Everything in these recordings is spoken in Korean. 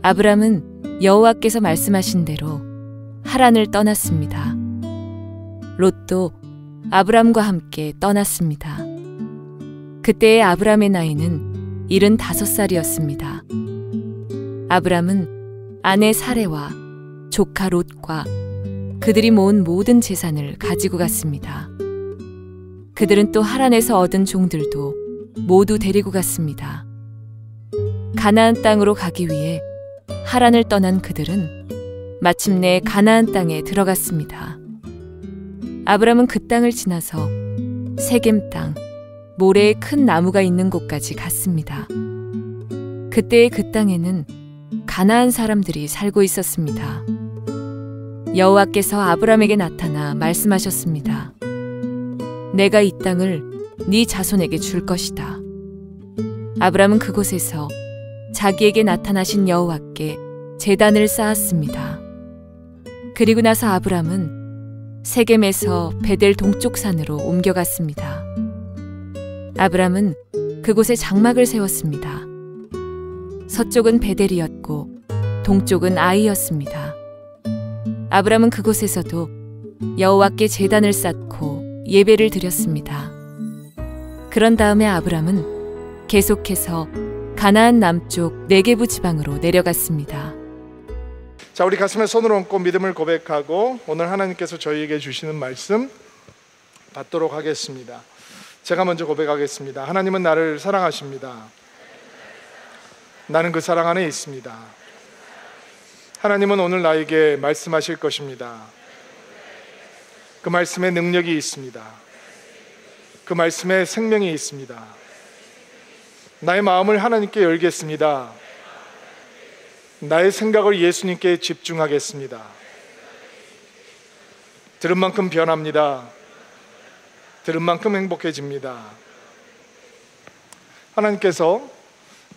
아브람은 여호와께서 말씀하신 대로 하란을 떠났습니다. 롯도 아브람과 함께 떠났습니다. 그때의 아브람의 나이는 75살이었습니다. 아브람은 아내 사레와 조카 롯과 그들이 모은 모든 재산을 가지고 갔습니다. 그들은 또 하란에서 얻은 종들도 모두 데리고 갔습니다. 가나안 땅으로 가기 위해 하란을 떠난 그들은 마침내 가나안 땅에 들어갔습니다. 아브람은 그 땅을 지나서 세겜 땅, 모래에 큰 나무가 있는 곳까지 갔습니다. 그때의 그 땅에는 가나안 사람들이 살고 있었습니다. 여호와께서 아브람에게 나타나 말씀하셨습니다. 내가 이 땅을 네 자손에게 줄 것이다. 아브람은 그곳에서 자기에게 나타나신 여호와께 제단을 쌓았습니다. 그리고 나서 아브람은 세겜에서 베델 동쪽 산으로 옮겨갔습니다. 아브람은 그곳에 장막을 세웠습니다. 서쪽은 베델이었고 동쪽은 아이였습니다. 아브람은 그곳에서도 여호와께 제단을 쌓고 예배를 드렸습니다. 그런 다음에 아브람은 계속해서 가나안 남쪽 네게부 지방으로 내려갔습니다. 자, 우리 가슴에 손을 얹고 믿음을 고백하고 오늘 하나님께서 저희에게 주시는 말씀 받도록 하겠습니다. 제가 먼저 고백하겠습니다. 하나님은 나를 사랑하십니다. 나는 그 사랑 안에 있습니다. 하나님은 오늘 나에게 말씀하실 것입니다. 그 말씀에 능력이 있습니다. 그 말씀에 생명이 있습니다. 나의 마음을 하나님께 열겠습니다. 나의 생각을 예수님께 집중하겠습니다. 들은 만큼 변합니다. 들은 만큼 행복해집니다. 하나님께서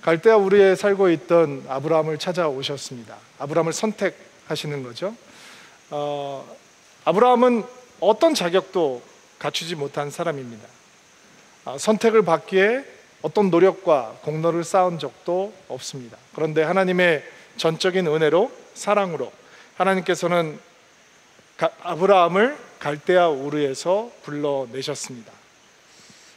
갈대아 우르에 살고 있던 아브라함을 찾아오셨습니다. 아브라함을 선택하시는 거죠. 아브라함은 어떤 자격도 갖추지 못한 사람입니다. 선택을 받기에 어떤 노력과 공로를 쌓은 적도 없습니다. 그런데 하나님의 전적인 은혜로, 사랑으로 하나님께서는 아브라함을 갈대아 우르에서 불러내셨습니다.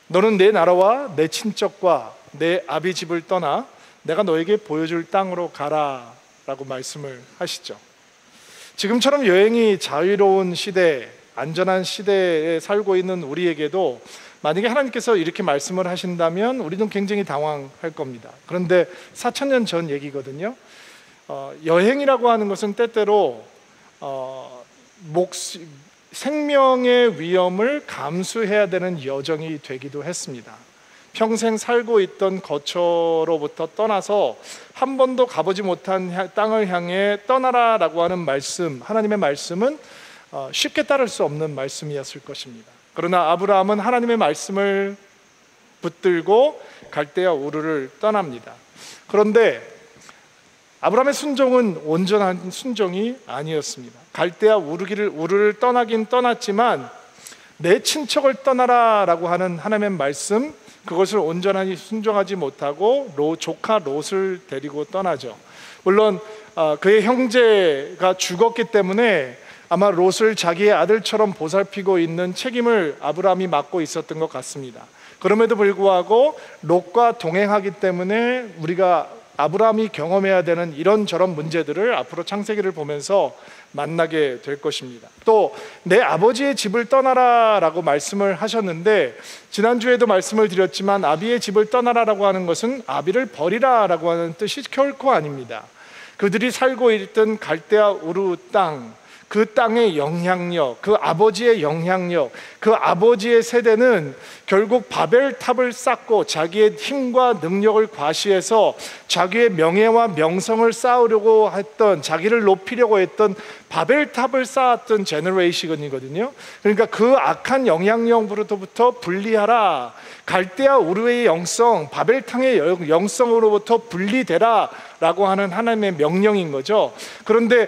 너는 내 나라와 내 친척과 내 아비 집을 떠나 내가 너에게 보여줄 땅으로 가라 라고 말씀을 하시죠. 지금처럼 여행이 자유로운 시대, 안전한 시대에 살고 있는 우리에게도 만약에 하나님께서 이렇게 말씀을 하신다면 우리는 굉장히 당황할 겁니다. 그런데 4,000년 전 얘기거든요. 여행이라고 하는 것은 때때로 생명의 위험을 감수해야 되는 여정이 되기도 했습니다. 평생 살고 있던 거처로부터 떠나서 한 번도 가보지 못한 땅을 향해 떠나라라고 하는 말씀, 하나님의 말씀은 쉽게 따를 수 없는 말씀이었을 것입니다. 그러나 아브라함은 하나님의 말씀을 붙들고 갈대아 우르를 떠납니다. 그런데 아브라함의 순종은 온전한 순종이 아니었습니다. 갈대아 우르를 떠나긴 떠났지만 내 친척을 떠나라라고 하는 하나님의 말씀, 그것을 온전하게 순종하지 못하고 조카 롯을 데리고 떠나죠. 물론 그의 형제가 죽었기 때문에 아마 롯을 자기의 아들처럼 보살피고 있는 책임을 아브라함이 맡고 있었던 것 같습니다. 그럼에도 불구하고 롯과 동행하기 때문에 우리가 아브라함이 경험해야 되는 이런저런 문제들을 앞으로 창세기를 보면서 만나게 될 것입니다. 또 내 아버지의 집을 떠나라라고 말씀을 하셨는데, 지난주에도 말씀을 드렸지만 아비의 집을 떠나라라고 하는 것은 아비를 버리라라고 하는 뜻이 결코 아닙니다. 그들이 살고 있던 갈대아 우르 땅, 그 땅의 영향력, 그 아버지의 영향력, 그 아버지의 세대는 결국 바벨탑을 쌓고 자기의 힘과 능력을 과시해서 자기의 명예와 명성을 쌓으려고 했던, 자기를 높이려고 했던 바벨탑을 쌓았던 제너레이션이거든요. 그러니까 그 악한 영향력으로부터 분리하라, 갈대아 우르의 영성, 바벨탑의 영성으로부터 분리되라 라고 하는 하나님의 명령인 거죠. 그런데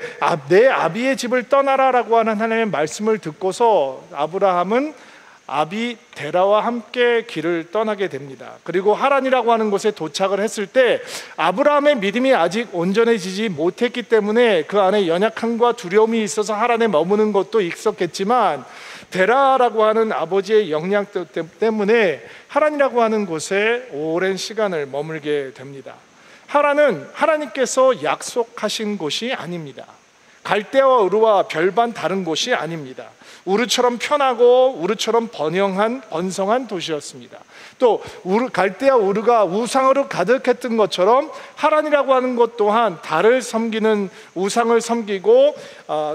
내 아비의 집을 떠나라 라고 하는 하나님의 말씀을 듣고서 아브라함은 아비 데라와 함께 길을 떠나게 됩니다. 그리고 하란이라고 하는 곳에 도착을 했을 때 아브라함의 믿음이 아직 온전해지지 못했기 때문에 그 안에 연약함과 두려움이 있어서 하란에 머무는 것도 있었겠지만, 데라라고 하는 아버지의 영향 때문에 하란이라고 하는 곳에 오랜 시간을 머물게 됩니다. 하란은 하나님께서 약속하신 곳이 아닙니다. 갈대아와 우르와 별반 다른 곳이 아닙니다. 우르처럼 편하고 우르처럼 번성한 도시였습니다. 또 갈대아 우르가 우상으로 가득했던 것처럼 하란이라고 하는 것 또한 달을 섬기는 우상을 섬기고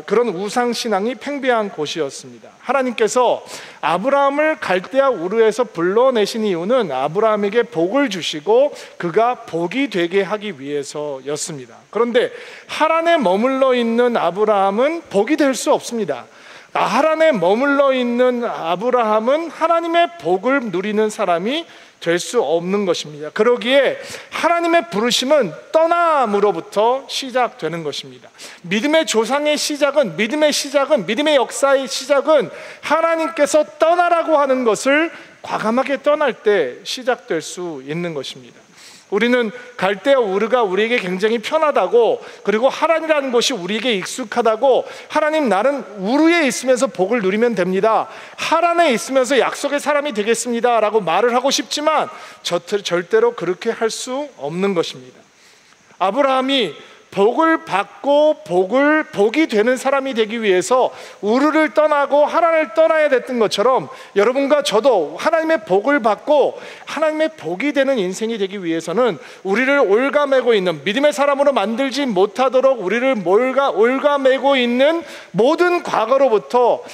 그런 우상 신앙이 팽배한 곳이었습니다. 하나님께서 아브라함을 갈대아 우르에서 불러내신 이유는 아브라함에게 복을 주시고 그가 복이 되게 하기 위해서였습니다. 그런데 하란에 머물러 있는 아브라함은 복이 될 수 없습니다. 하란에 머물러 있는 아브라함은 하나님의 복을 누리는 사람이 될 수 없는 것입니다. 그러기에 하나님의 부르심은 떠남으로부터 시작되는 것입니다. 믿음의 조상의 시작은, 믿음의 역사의 시작은 하나님께서 떠나라고 하는 것을 과감하게 떠날 때 시작될 수 있는 것입니다. 우리는 갈대아 우르가 우리에게 굉장히 편하다고, 그리고 하란이라는 곳이 우리에게 익숙하다고, 하나님 나는 우르에 있으면서 복을 누리면 됩니다, 하란에 있으면서 약속의 사람이 되겠습니다 라고 말을 하고 싶지만 절대로 그렇게 할 수 없는 것입니다. 아브라함이 복을 받고 복이 되는 사람이 되기 위해서 우르를 떠나고 하란을 떠나야 됐던 것처럼, 여러분과 저도 하나님의 복을 받고 하나님의 복이 되는 인생이 되기 위해서는 우리를 올가매고 있는, 믿음의 사람으로 만들지 못하도록 우리를 올가매고 있는 모든 과거로부터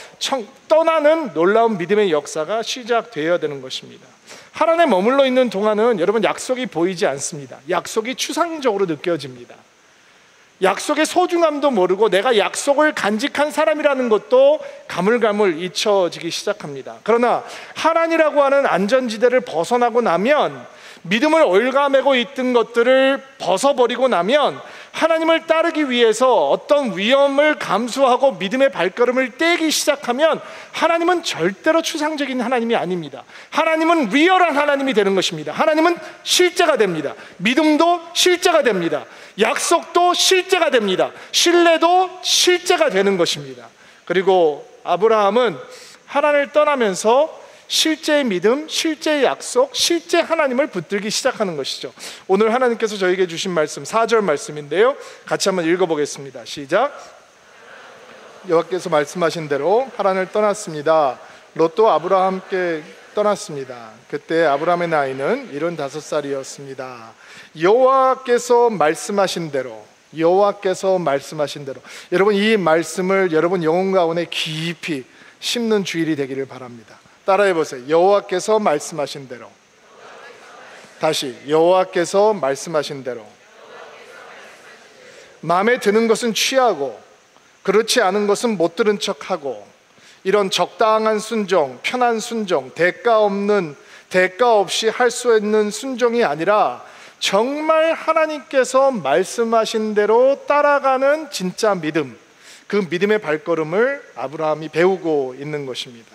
떠나는 놀라운 믿음의 역사가 시작되어야 되는 것입니다. 하란에 머물러 있는 동안은 여러분 약속이 보이지 않습니다. 약속이 추상적으로 느껴집니다. 약속의 소중함도 모르고 내가 약속을 간직한 사람이라는 것도 가물가물 잊혀지기 시작합니다. 그러나 하란이라고 하는 안전지대를 벗어나고 나면, 믿음을 올가매고 있던 것들을 벗어버리고 나면, 하나님을 따르기 위해서 어떤 위험을 감수하고 믿음의 발걸음을 떼기 시작하면 하나님은 절대로 추상적인 하나님이 아닙니다. 하나님은 리얼한 하나님이 되는 것입니다. 하나님은 실제가 됩니다. 믿음도 실제가 됩니다. 약속도 실제가 됩니다. 신뢰도 실제가 되는 것입니다. 그리고 아브라함은 하란을 떠나면서 실제의 믿음, 실제의 약속, 실제 하나님을 붙들기 시작하는 것이죠. 오늘 하나님께서 저에게 주신 말씀 4절 말씀인데요, 같이 한번 읽어보겠습니다. 시작. 여호와께서 말씀하신 대로 하란을 떠났습니다. 롯도 아브라함과 함께 떠났습니다. 그때 아브라함의 나이는 75살이었습니다. 여호와께서 말씀하신 대로, 여러분 이 말씀을 여러분 영혼 가운데 깊이 심는 주일이 되기를 바랍니다. 따라해 보세요. 여호와께서 말씀하신 대로. 다시, 여호와께서 말씀하신 대로. 마음에 드는 것은 취하고 그렇지 않은 것은 못 들은 척하고, 이런 적당한 순종, 편한 순종, 대가 없이 할 수 있는 순종이 아니라 정말 하나님께서 말씀하신 대로 따라가는 진짜 믿음, 그 믿음의 발걸음을 아브라함이 배우고 있는 것입니다.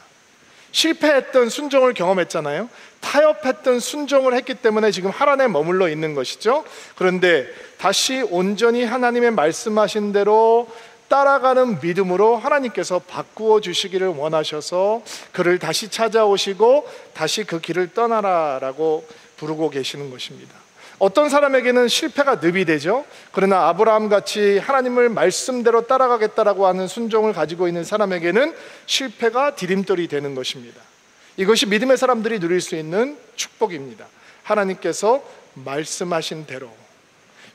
실패했던 순종을 경험했잖아요. 타협했던 순종을 했기 때문에 지금 하란에 머물러 있는 것이죠. 그런데 다시 온전히 하나님의 말씀하신 대로 따라가는 믿음으로 하나님께서 바꾸어 주시기를 원하셔서 그를 다시 찾아오시고 다시 그 길을 떠나라라고 부르고 계시는 것입니다. 어떤 사람에게는 실패가 늪이 되죠. 그러나 아브라함같이 하나님을 말씀대로 따라가겠다라고 하는 순종을 가지고 있는 사람에게는 실패가 디딤돌이 되는 것입니다. 이것이 믿음의 사람들이 누릴 수 있는 축복입니다. 하나님께서 말씀하신 대로.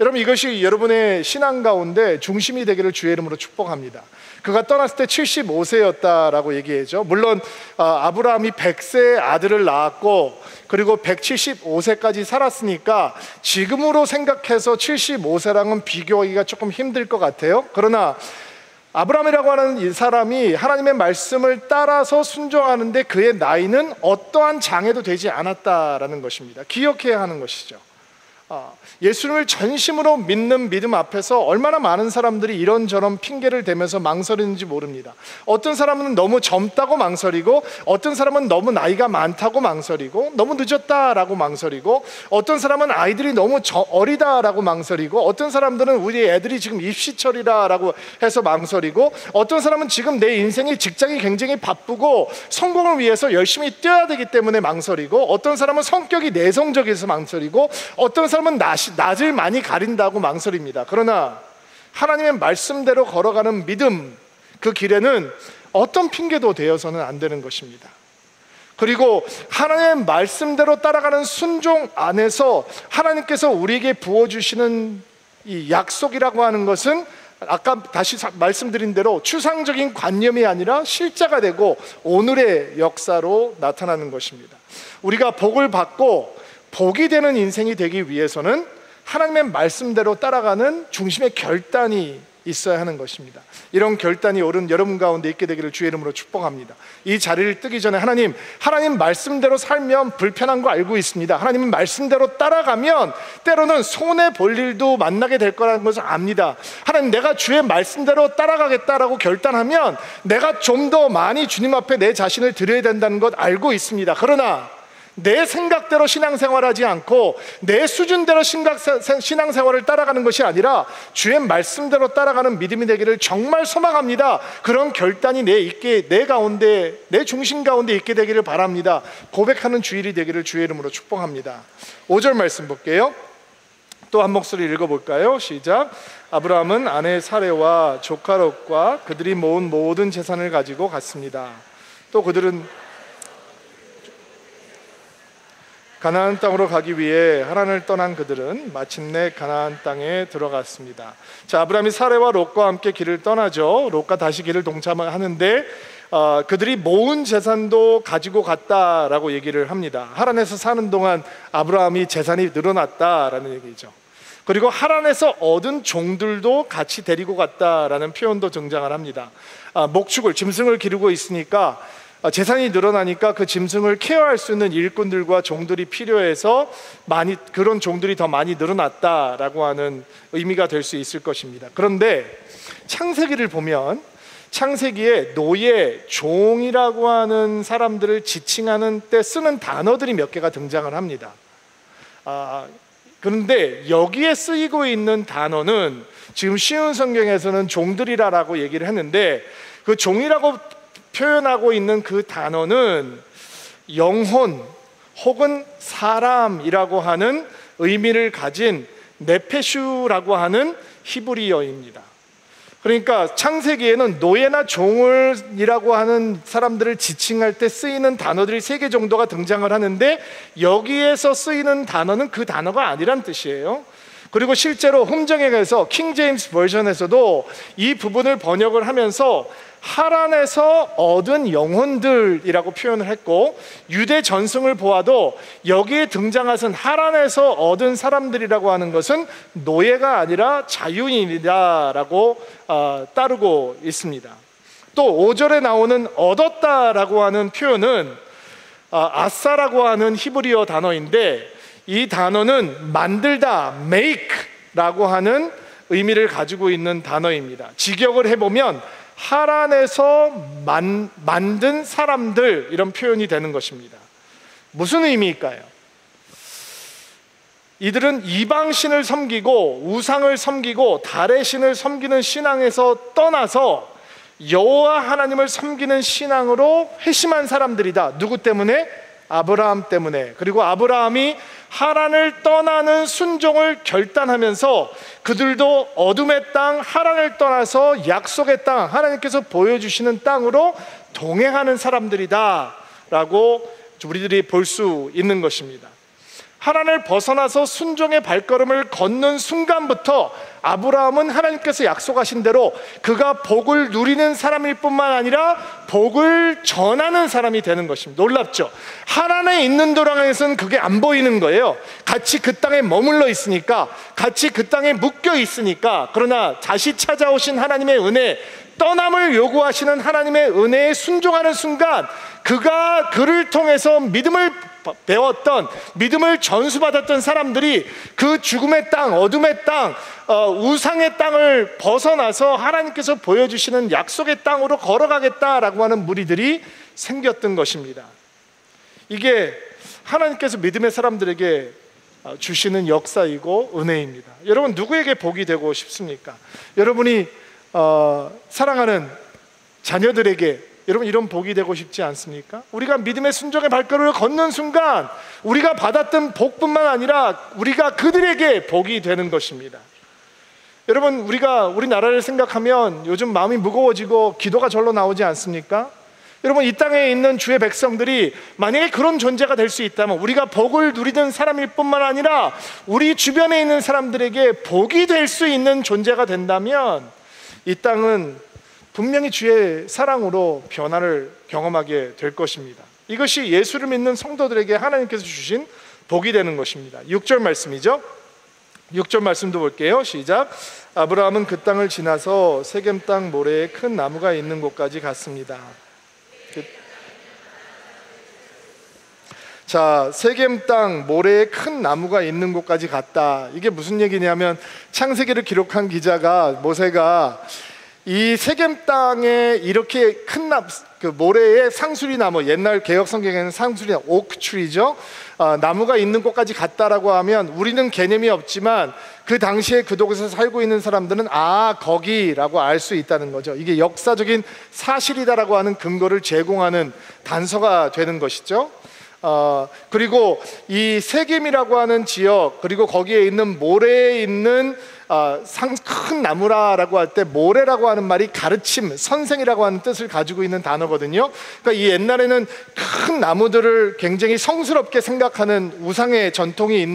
여러분, 이것이 여러분의 신앙 가운데 중심이 되기를 주의 이름으로 축복합니다. 그가 떠났을 때 75세였다라고 얘기해죠. 물론 아브라함이 100세의 아들을 낳았고 그리고 175세까지 살았으니까 지금으로 생각해서 75세랑은 비교하기가 조금 힘들 것 같아요. 그러나 아브라함이라고 하는 이 사람이 하나님의 말씀을 따라서 순종하는데 그의 나이는 어떠한 장애도 되지 않았다라는 것입니다. 기억해야 하는 것이죠. 예수님을 전심으로 믿는 믿음 앞에서 얼마나 많은 사람들이 이런저런 핑계를 대면서 망설이는지 모릅니다. 어떤 사람은 너무 젊다고 망설이고, 어떤 사람은 너무 나이가 많다고 망설이고, 너무 늦었다라고 망설이고, 어떤 사람은 아이들이 너무 어리다라고 망설이고, 어떤 사람들은 우리 애들이 지금 입시철이라고 해서 망설이고, 어떤 사람은 지금 내 인생이 직장이 굉장히 바쁘고 성공을 위해서 열심히 뛰어야 되기 때문에 망설이고, 어떤 사람은 성격이 내성적이어서 망설이고, 어떤 사람은 낯을 많이 가린다고 망설입니다. 그러나 하나님의 말씀대로 걸어가는 믿음, 그 길에는 어떤 핑계도 되어서는 안 되는 것입니다. 그리고 하나님의 말씀대로 따라가는 순종 안에서 하나님께서 우리에게 부어주시는 이 약속이라고 하는 것은 아까 다시 말씀드린 대로 추상적인 관념이 아니라 실제가 되고 오늘의 역사로 나타나는 것입니다. 우리가 복을 받고 복이 되는 인생이 되기 위해서는 하나님의 말씀대로 따라가는 중심의 결단이 있어야 하는 것입니다. 이런 결단이 오른 여러분 가운데 있게 되기를 주의 이름으로 축복합니다. 이 자리를 뜨기 전에 하나님 말씀대로 살면 불편한 거 알고 있습니다. 하나님 말씀대로 따라가면 때로는 손해볼 일도 만나게 될 거라는 것을 압니다. 하나님, 내가 주의 말씀대로 따라가겠다라고 결단하면 내가 좀 더 많이 주님 앞에 내 자신을 드려야 된다는 것 알고 있습니다. 그러나 내 생각대로 신앙생활하지 않고 내 수준대로 신앙생활을 따라가는 것이 아니라 주의 말씀대로 따라가는 믿음이 되기를 정말 소망합니다. 그런 결단이 내 가운데, 내 중심 가운데 있게 되기를 바랍니다. 고백하는 주일이 되기를 주의 이름으로 축복합니다. 5절 말씀 볼게요. 또 한 목소리 읽어볼까요? 시작. 아브라함은 아내 사레와 조카 롯과 그들이 모은 모든 재산을 가지고 갔습니다. 또 그들은 가나안 땅으로 가기 위해 하란을 떠난 그들은 마침내 가나안 땅에 들어갔습니다. 자, 아브라함이 사레와 롯과 함께 길을 떠나죠. 롯과 다시 길을 동참하는데 그들이 모은 재산도 가지고 갔다라고 얘기를 합니다. 하란에서 사는 동안 아브라함이 재산이 늘어났다라는 얘기죠. 그리고 하란에서 얻은 종들도 같이 데리고 갔다라는 표현도 등장을 합니다. 목축을, 짐승을 기르고 있으니까 재산이 늘어나니까 그 짐승을 케어할 수 있는 일꾼들과 종들이 필요해서 그런 종들이 더 많이 늘어났다라고 하는 의미가 될 수 있을 것입니다. 그런데 창세기를 보면 창세기에 노예, 종이라고 하는 사람들을 지칭하는 때 쓰는 단어들이 몇 개가 등장을 합니다. 그런데 여기에 쓰이고 있는 단어는 지금 쉬운 성경에서는 종들이라고 얘기를 했는데, 그 종이라고 표현하고 있는 그 단어는 영혼 혹은 사람이라고 하는 의미를 가진 네페슈라고 하는 히브리어입니다. 그러니까 창세기에는 노예나 종이라고 하는 사람들을 지칭할 때 쓰이는 단어들이 3개 정도가 등장을 하는데, 여기에서 쓰이는 단어는 그 단어가 아니란 뜻이에요. 그리고 실제로 흠정역에서 킹 제임스 버전에서도 이 부분을 번역을 하면서 하란에서 얻은 영혼들이라고 표현을 했고, 유대 전승을 보아도 여기에 등장하신 하란에서 얻은 사람들이라고 하는 것은 노예가 아니라 자유인이다라고 따르고 있습니다. 또 5절에 나오는 얻었다라고 하는 표현은 아사라고 하는 히브리어 단어인데, 이 단어는 만들다, make라고 하는 의미를 가지고 있는 단어입니다. 직역을 해보면 하란에서 만든 사람들, 이런 표현이 되는 것입니다. 무슨 의미일까요? 이들은 이방신을 섬기고 우상을 섬기고 달의 신을 섬기는 신앙에서 떠나서 여호와 하나님을 섬기는 신앙으로 회심한 사람들이다. 누구 때문에? 아브라함 때문에. 그리고 아브라함이 하란을 떠나는 순종을 결단하면서 그들도 어둠의 땅 하란을 떠나서 약속의 땅, 하나님께서 보여주시는 땅으로 동행하는 사람들이다 라고 우리들이 볼 수 있는 것입니다. 하란을 벗어나서 순종의 발걸음을 걷는 순간부터 아브라함은 하나님께서 약속하신 대로 그가 복을 누리는 사람일 뿐만 아니라 복을 전하는 사람이 되는 것입니다. 놀랍죠? 하란에 있는 도랑에서는 그게 안 보이는 거예요. 같이 그 땅에 머물러 있으니까, 같이 그 땅에 묶여 있으니까. 그러나 다시 찾아오신 하나님의 은혜, 떠남을 요구하시는 하나님의 은혜에 순종하는 순간 그가 그를 통해서 믿음을 배웠던, 믿음을 전수받았던 사람들이 그 죽음의 땅, 어둠의 땅, 우상의 땅을 벗어나서 하나님께서 보여주시는 약속의 땅으로 걸어가겠다라고 하는 무리들이 생겼던 것입니다. 이게 하나님께서 믿음의 사람들에게 주시는 역사이고 은혜입니다. 여러분, 누구에게 복이 되고 싶습니까? 여러분이 사랑하는 자녀들에게 여러분 이런 복이 되고 싶지 않습니까? 우리가 믿음의 순종의 발걸음을 걷는 순간 우리가 받았던 복뿐만 아니라 우리가 그들에게 복이 되는 것입니다. 여러분, 우리 나라를 생각하면 요즘 마음이 무거워지고 기도가 절로 나오지 않습니까? 여러분, 이 땅에 있는 주의 백성들이 만약에 그런 존재가 될 수 있다면, 우리가 복을 누리던 사람일 뿐만 아니라 우리 주변에 있는 사람들에게 복이 될 수 있는 존재가 된다면 이 땅은 분명히 주의 사랑으로 변화를 경험하게 될 것입니다. 이것이 예수를 믿는 성도들에게 하나님께서 주신 복이 되는 것입니다. 6절 말씀이죠. 6절 말씀도 볼게요. 시작. 아브라함은 그 땅을 지나서 세겜 땅 모래에 큰 나무가 있는 곳까지 갔습니다. 자, 세겜 땅 모래에 큰 나무가 있는 곳까지 갔다. 이게 무슨 얘기냐면, 창세기를 기록한 기자가, 모세가 이 세겜 땅에 이렇게 큰 그 모래에 상수리 나무, 옛날 개혁 성경에는 상수리 오크트리죠. 나무가 있는 곳까지 갔다라고 하면 우리는 개념이 없지만 그 당시에 그곳에서 살고 있는 사람들은 거기라고 알 수 있다는 거죠. 이게 역사적인 사실이다라고 하는 근거를 제공하는 단서가 되는 것이죠. 그리고 이 세겜이라고 하는 지역, 그리고 거기에 있는 모래에 있는 큰 나무라고 할 때 모래라고 하는 말이 가르침, 선생이라고 하는 뜻을 가지고 있는 단어거든요. 그러니까 이 옛날에는 큰 나무들을 굉장히 성스럽게 생각하는 우상의 전통이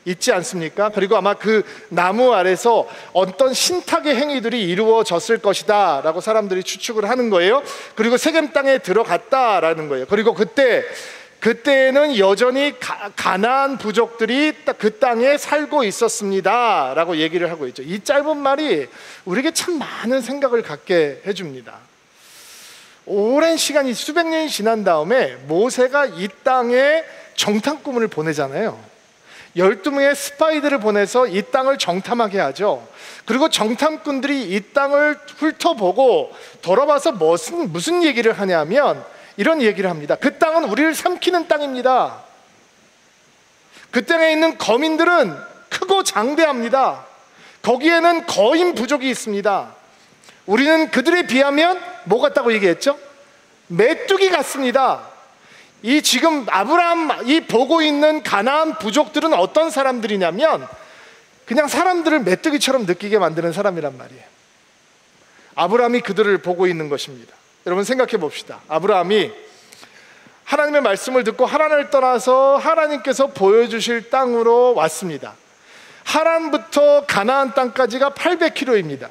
있지 않습니까? 그리고 아마 그 나무 아래서 어떤 신탁의 행위들이 이루어졌을 것이다 라고 사람들이 추측을 하는 거예요. 그리고 세겜 땅에 들어갔다라는 거예요. 그리고 그때는 여전히 가나안 부족들이 그 땅에 살고 있었습니다 라고 얘기를 하고 있죠. 이 짧은 말이 우리에게 참 많은 생각을 갖게 해줍니다. 오랜 시간이, 수백 년이 지난 다음에 모세가 이 땅에 정탐꾼을 보내잖아요. 12명의 스파이들을 보내서 이 땅을 정탐하게 하죠. 그리고 정탐꾼들이 이 땅을 훑어보고 돌아와서 무슨 얘기를 하냐면 이런 얘기를 합니다. 그 땅은 우리를 삼키는 땅입니다. 그 땅에 있는 거민들은 크고 장대합니다. 거기에는 거인 부족이 있습니다. 우리는 그들에 비하면 뭐 같다고 얘기했죠? 메뚜기 같습니다. 이 지금 아브라함이 보고 있는 가나안 부족들은 어떤 사람들이냐면 그냥 사람들을 메뚜기처럼 느끼게 만드는 사람이란 말이에요. 아브라함이 그들을 보고 있는 것입니다. 여러분, 생각해 봅시다. 아브라함이 하나님의 말씀을 듣고 하란을 떠나서 하나님께서 보여주실 땅으로 왔습니다. 하란부터 가나안 땅까지가 800km입니다.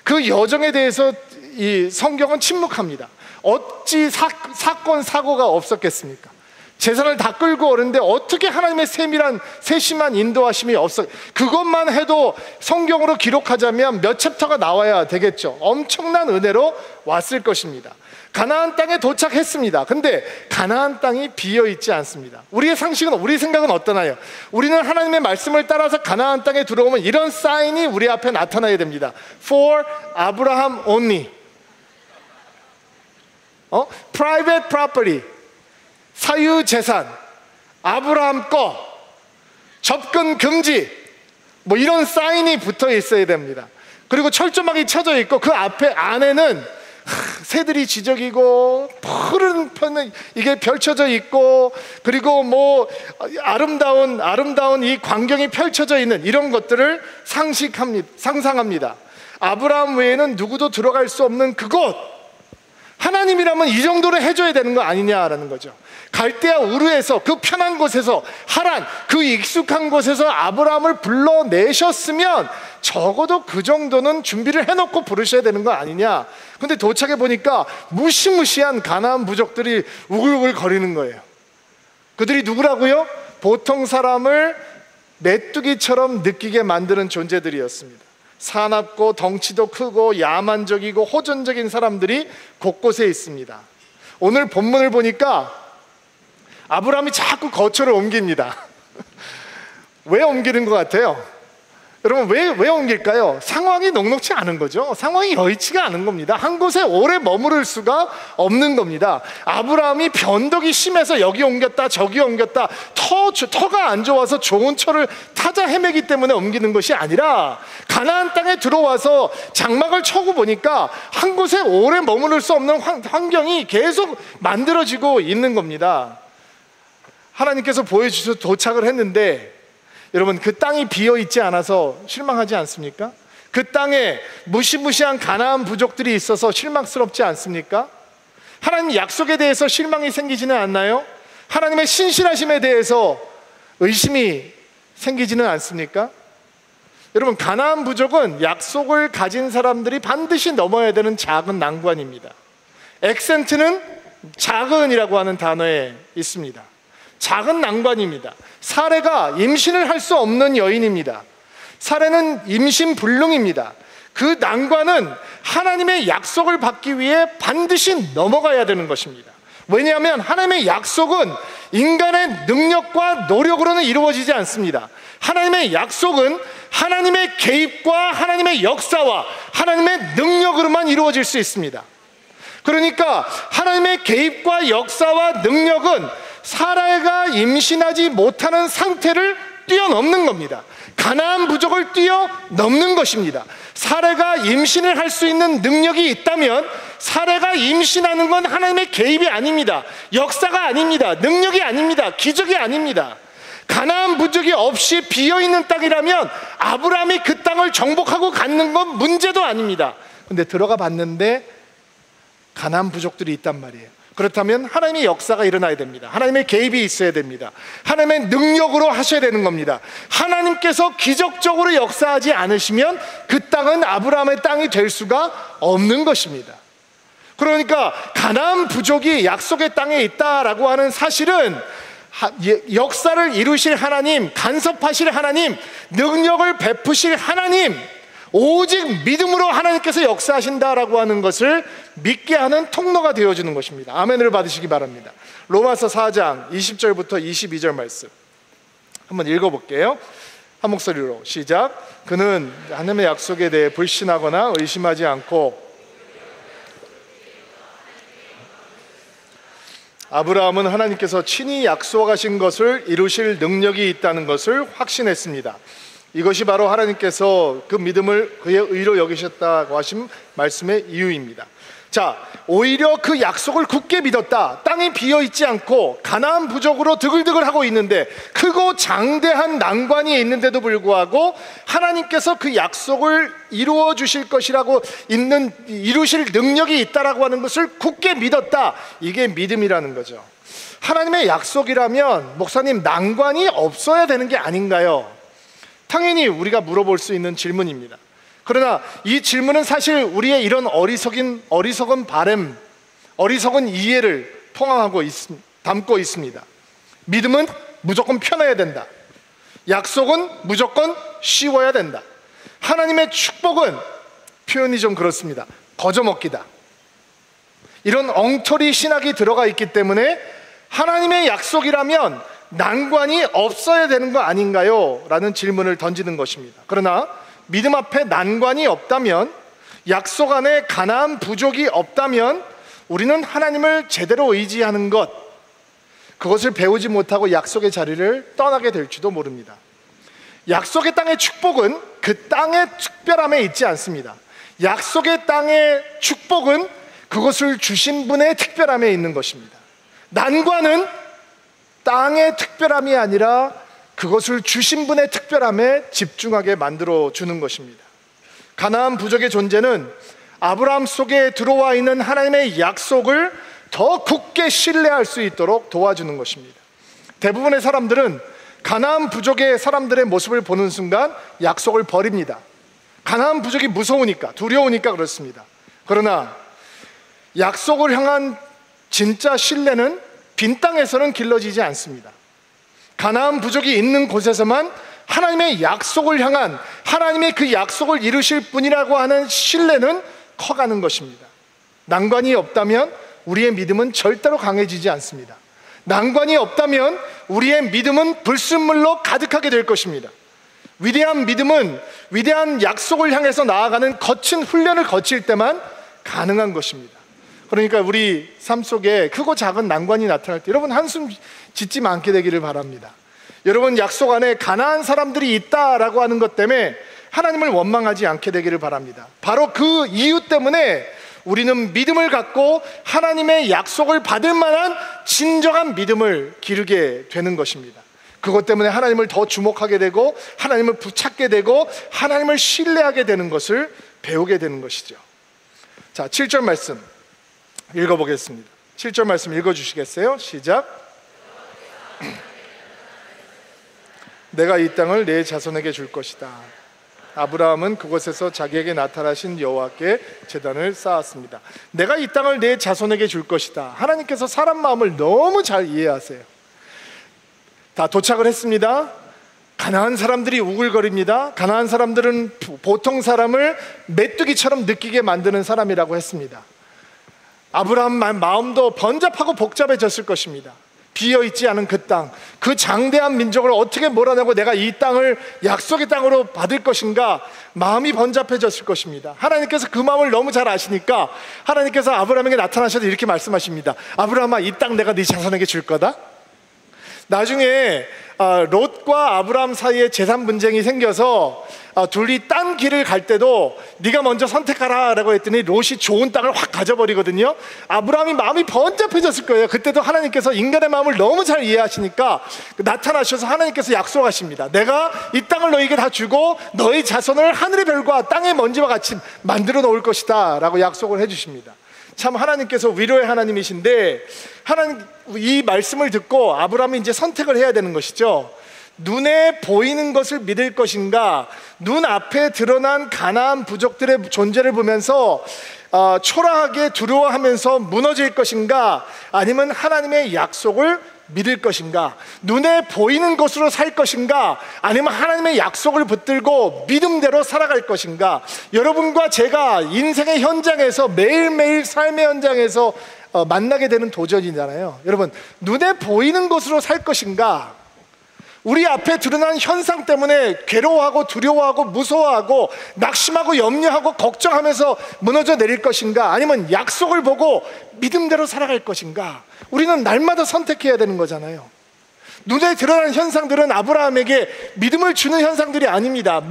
그 여정에 대해서 이 성경은 침묵합니다. 어찌 사건 사고가 없었겠습니까? 재산을 다 끌고 오는데 어떻게 하나님의 세심한 인도하심이 그것만 해도 성경으로 기록하자면 몇 챕터가 나와야 되겠죠. 엄청난 은혜로 왔을 것입니다. 가나안 땅에 도착했습니다. 근데 가나안 땅이 비어있지 않습니다. 우리 생각은 어떠나요? 우리는 하나님의 말씀을 따라서 가나안 땅에 들어오면 이런 사인이 우리 앞에 나타나야 됩니다. For Abraham only. Private property. 사유재산, 아브라함 거, 접근 금지, 뭐 이런 사인이 붙어 있어야 됩니다. 그리고 철조망이 쳐져 있고 그 안에는 새들이 지저귀고 푸른 편은 이게 펼쳐져 있고, 그리고 뭐 아름다운 이 광경이 펼쳐져 있는 이런 것들을 상상합니다. 아브라함 외에는 누구도 들어갈 수 없는 그곳, 하나님이라면 이 정도로 해줘야 되는 거 아니냐라는 거죠. 갈대아 우르에서, 그 편한 곳에서, 하란, 그 익숙한 곳에서 아브라함을 불러내셨으면 적어도 그 정도는 준비를 해놓고 부르셔야 되는 거 아니냐. 근데 도착해 보니까 무시무시한 가나안 부족들이 우글우글 거리는 거예요. 그들이 누구라고요? 보통 사람을 메뚜기처럼 느끼게 만드는 존재들이었습니다. 사납고 덩치도 크고 야만적이고 호전적인 사람들이 곳곳에 있습니다. 오늘 본문을 보니까 아브라함이 자꾸 거처를 옮깁니다. 왜 옮기는 것 같아요? 여러분, 왜 옮길까요? 상황이 녹록지 않은 거죠. 상황이 여의치가 않은 겁니다. 한 곳에 오래 머무를 수가 없는 겁니다. 아브라함이 변덕이 심해서 여기 옮겼다 저기 옮겼다, 터가 안 좋아서 좋은 처를 타자 헤매기 때문에 옮기는 것이 아니라 가나안 땅에 들어와서 장막을 쳐고 보니까 한 곳에 오래 머무를 수 없는 환경이 계속 만들어지고 있는 겁니다. 하나님께서 보여주셔서 도착을 했는데, 여러분, 그 땅이 비어있지 않아서 실망하지 않습니까? 그 땅에 무시무시한 가나안 부족들이 있어서 실망스럽지 않습니까? 하나님 약속에 대해서 실망이 생기지는 않나요? 하나님의 신실하심에 대해서 의심이 생기지는 않습니까? 여러분, 가나안 부족은 약속을 가진 사람들이 반드시 넘어야 되는 작은 난관입니다. 액센트는 작은이라고 하는 단어에 있습니다. 작은 난관입니다. 사레가 임신을 할 수 없는 여인입니다. 사레는 임신불능입니다. 그 난관은 하나님의 약속을 받기 위해 반드시 넘어가야 되는 것입니다. 왜냐하면 하나님의 약속은 인간의 능력과 노력으로는 이루어지지 않습니다. 하나님의 약속은 하나님의 개입과 하나님의 역사와 하나님의 능력으로만 이루어질 수 있습니다. 그러니까 하나님의 개입과 역사와 능력은 사라가 임신하지 못하는 상태를 뛰어넘는 겁니다. 가나안 부족을 뛰어넘는 것입니다. 사라가 임신을 할 수 있는 능력이 있다면 사라가 임신하는 건 하나님의 개입이 아닙니다. 역사가 아닙니다. 능력이 아닙니다. 기적이 아닙니다. 가나안 부족이 없이 비어있는 땅이라면 아브라함이 그 땅을 정복하고 갖는 건 문제도 아닙니다. 근데 들어가 봤는데 가나안 부족들이 있단 말이에요. 그렇다면 하나님의 역사가 일어나야 됩니다. 하나님의 개입이 있어야 됩니다. 하나님의 능력으로 하셔야 되는 겁니다. 하나님께서 기적적으로 역사하지 않으시면 그 땅은 아브라함의 땅이 될 수가 없는 것입니다. 그러니까 가나안 부족이 약속의 땅에 있다라고 하는 사실은 역사를 이루실 하나님, 간섭하실 하나님, 능력을 베푸실 하나님, 오직 믿음으로 하나님께서 역사하신다라고 하는 것을 믿게 하는 통로가 되어주는 것입니다. 아멘을 받으시기 바랍니다. 로마서 4장 20절부터 22절 말씀 한번 읽어볼게요. 한 목소리로 시작. 그는 하나님의 약속에 대해 불신하거나 의심하지 않고 아브라함은 하나님께서 친히 약속하신 것을 이루실 능력이 있다는 것을 확신했습니다. 이것이 바로 하나님께서 그 믿음을 그의 의로 여기셨다고 하신 말씀의 이유입니다. 자, 오히려 그 약속을 굳게 믿었다. 땅이 비어있지 않고 가나안 부족으로 드글드글하고 있는데 크고 장대한 난관이 있는데도 불구하고 하나님께서 그 약속을 이루어 주실 것이라고 이루실 능력이 있다라고 하는 것을 굳게 믿었다. 이게 믿음이라는 거죠. 하나님의 약속이라면 목사님, 난관이 없어야 되는 게 아닌가요? 당연히 우리가 물어볼 수 있는 질문입니다. 그러나 이 질문은 사실 우리의 이런 어리석은 바람, 어리석은 이해를 담고 있습니다. 믿음은 무조건 편해야 된다. 약속은 무조건 쉬워야 된다. 하나님의 축복은 표현이 좀 그렇습니다. 거저먹기다. 이런 엉터리 신학이 들어가 있기 때문에 하나님의 약속이라면 난관이 없어야 되는 거 아닌가요? 라는 질문을 던지는 것입니다. 그러나 믿음 앞에 난관이 없다면, 약속 안에 가나안 부족이 없다면 우리는 하나님을 제대로 의지하는 것, 그것을 배우지 못하고 약속의 자리를 떠나게 될지도 모릅니다. 약속의 땅의 축복은 그 땅의 특별함에 있지 않습니다. 약속의 땅의 축복은 그것을 주신 분의 특별함에 있는 것입니다. 난관은 땅의 특별함이 아니라 그것을 주신 분의 특별함에 집중하게 만들어 주는 것입니다. 가나안 부족의 존재는 아브라함 속에 들어와 있는 하나님의 약속을 더 굳게 신뢰할 수 있도록 도와주는 것입니다. 대부분의 사람들은 가나안 부족의 사람들의 모습을 보는 순간 약속을 버립니다. 가나안 부족이 무서우니까, 두려우니까 그렇습니다. 그러나 약속을 향한 진짜 신뢰는 빈 땅에서는 길러지지 않습니다. 가나안 부족이 있는 곳에서만 하나님의 약속을 향한, 하나님의 그 약속을 이루실 분이라고 하는 신뢰는 커가는 것입니다. 난관이 없다면 우리의 믿음은 절대로 강해지지 않습니다. 난관이 없다면 우리의 믿음은 불순물로 가득하게 될 것입니다. 위대한 믿음은 위대한 약속을 향해서 나아가는 거친 훈련을 거칠 때만 가능한 것입니다. 그러니까 우리 삶 속에 크고 작은 난관이 나타날 때 여러분 한숨 짓지 않게 되기를 바랍니다. 여러분 약속 안에 가난한 사람들이 있다라고 하는 것 때문에 하나님을 원망하지 않게 되기를 바랍니다. 바로 그 이유 때문에 우리는 믿음을 갖고 하나님의 약속을 받을 만한 진정한 믿음을 기르게 되는 것입니다. 그것 때문에 하나님을 더 주목하게 되고 하나님을 붙잡게 되고 하나님을 신뢰하게 되는 것을 배우게 되는 것이죠. 자, 7절 말씀 읽어보겠습니다. 7절 말씀 읽어주시겠어요? 시작. 내가 이 땅을 내 자손에게 줄 것이다. 아브라함은 그곳에서 자기에게 나타나신 여호와께 제단을 쌓았습니다. 내가 이 땅을 내 자손에게 줄 것이다. 하나님께서 사람 마음을 너무 잘 이해하세요. 다 도착을 했습니다. 가난한 사람들이 우글거립니다. 가난한 사람들은 보통 사람을 메뚜기처럼 느끼게 만드는 사람이라고 했습니다. 아브라함 마음도 번잡하고 복잡해졌을 것입니다. 비어있지 않은 그 땅, 그 장대한 민족을 어떻게 몰아내고 내가 이 땅을 약속의 땅으로 받을 것인가, 마음이 번잡해졌을 것입니다. 하나님께서 그 마음을 너무 잘 아시니까 하나님께서 아브라함에게 나타나셔서 이렇게 말씀하십니다. 아브라함아, 이 땅 내가 네 자손에게 줄 거다. 나중에 롯과 아브라함 사이에 재산 분쟁이 생겨서 둘이 딴 길을 갈 때도 네가 먼저 선택하라 라고 했더니 롯이 좋은 땅을 확 가져버리거든요. 아브라함이 마음이 번잡해졌을 거예요. 그때도 하나님께서 인간의 마음을 너무 잘 이해하시니까 나타나셔서 하나님께서 약속하십니다. 내가 이 땅을 너에게 다 주고 너의 자손을 하늘의 별과 땅의 먼지와 같이 만들어 놓을 것이다 라고 약속을 해주십니다. 참 하나님께서 위로의 하나님이신데, 하나님 이 말씀을 듣고 아브라함이 이제 선택을 해야 되는 것이죠. 눈에 보이는 것을 믿을 것인가, 눈앞에 드러난 가나안 부족들의 존재를 보면서 초라하게 두려워하면서 무너질 것인가, 아니면 하나님의 약속을 믿을 것인가, 눈에 보이는 것으로 살 것인가, 아니면 하나님의 약속을 붙들고 믿음대로 살아갈 것인가. 여러분과 제가 인생의 현장에서 매일매일 삶의 현장에서 만나게 되는 도전이잖아요. 여러분, 눈에 보이는 것으로 살 것인가, 우리 앞에 드러난 현상 때문에 괴로워하고 두려워하고 무서워하고 낙심하고 염려하고 걱정하면서 무너져 내릴 것인가, 아니면 약속을 보고 믿음대로 살아갈 것인가. 우리는 날마다 선택해야 되는 거잖아요. 눈에 드러난 현상들은 아브라함에게 믿음을 주는 현상들이 아닙니다.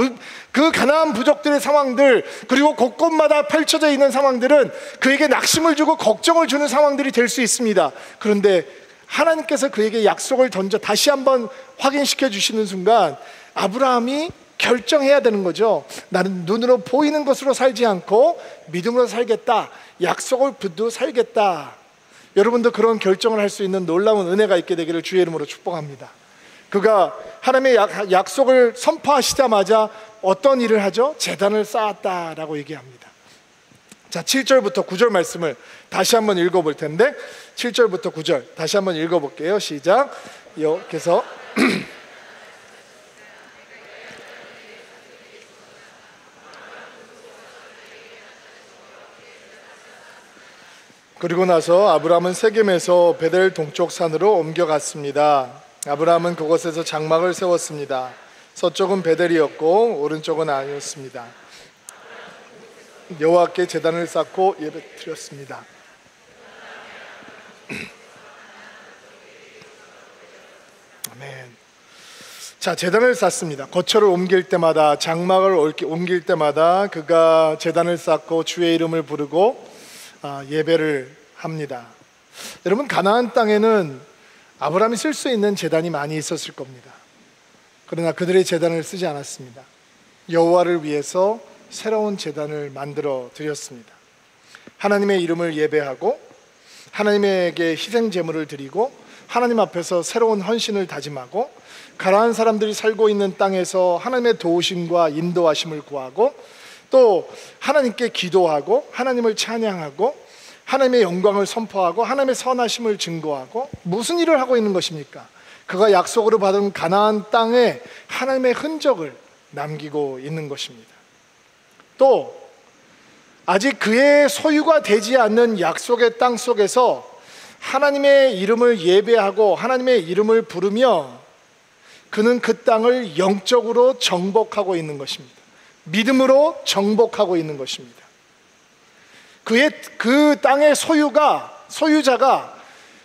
그 가나안 부족들의 상황들, 그리고 곳곳마다 펼쳐져 있는 상황들은 그에게 낙심을 주고 걱정을 주는 상황들이 될 수 있습니다. 그런데 하나님께서 그에게 약속을 던져 다시 한번 확인시켜 주시는 순간 아브라함이 결정해야 되는 거죠. 나는 눈으로 보이는 것으로 살지 않고 믿음으로 살겠다, 약속을 붙들고 살겠다. 여러분도 그런 결정을 할 수 있는 놀라운 은혜가 있게 되기를 주의 이름으로 축복합니다. 그가 하나님의 약속을 선포하시자마자 어떤 일을 하죠? 제단을 쌓았다라고 얘기합니다. 자, 7절부터 9절 말씀을 다시 한번 읽어볼 텐데, 7절부터 9절 다시 한번 읽어볼게요. 시작. 여기서 그리고 나서 아브라함은 세겜에서 베델 동쪽 산으로 옮겨갔습니다. 아브라함은 그곳에서 장막을 세웠습니다. 서쪽은 베델이었고 오른쪽은 아니었습니다. 여호와께 제단을 쌓고 예배드렸습니다. 아멘. 자, 제단을 쌓습니다. 거처를 옮길 때마다, 장막을 옮길 때마다 그가 제단을 쌓고 주의 이름을 부르고 예배를 합니다. 여러분, 가나안 땅에는 아브라함이 쓸 수 있는 제단이 많이 있었을 겁니다. 그러나 그들의 제단을 쓰지 않았습니다. 여호와를 위해서 새로운 제단을 만들어 드렸습니다. 하나님의 이름을 예배하고 하나님에게 희생 제물을 드리고 하나님 앞에서 새로운 헌신을 다짐하고 가난한 사람들이 살고 있는 땅에서 하나님의 도우심과 인도하심을 구하고 또 하나님께 기도하고 하나님을 찬양하고 하나님의 영광을 선포하고 하나님의 선하심을 증거하고, 무슨 일을 하고 있는 것입니까? 그가 약속으로 받은 가나안 땅에 하나님의 흔적을 남기고 있는 것입니다. 또 아직 그의 소유가 되지 않는 약속의 땅 속에서 하나님의 이름을 예배하고 하나님의 이름을 부르며 그는 그 땅을 영적으로 정복하고 있는 것입니다. 믿음으로 정복하고 있는 것입니다. 그 땅의 소유자가